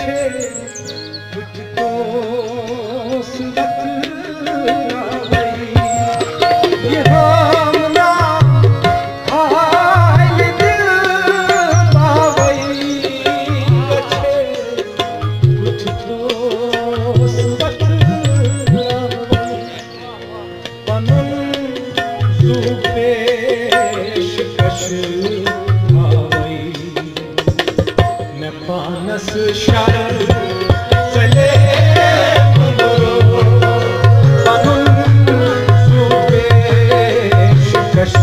गच्छे कुछ तो सुरत रावई ये हमना हाय दिल बावई गच्छे कुछ तो सुरत रावई पनुन सुपेश कश पानस शरण चले पनुन सुपेश कश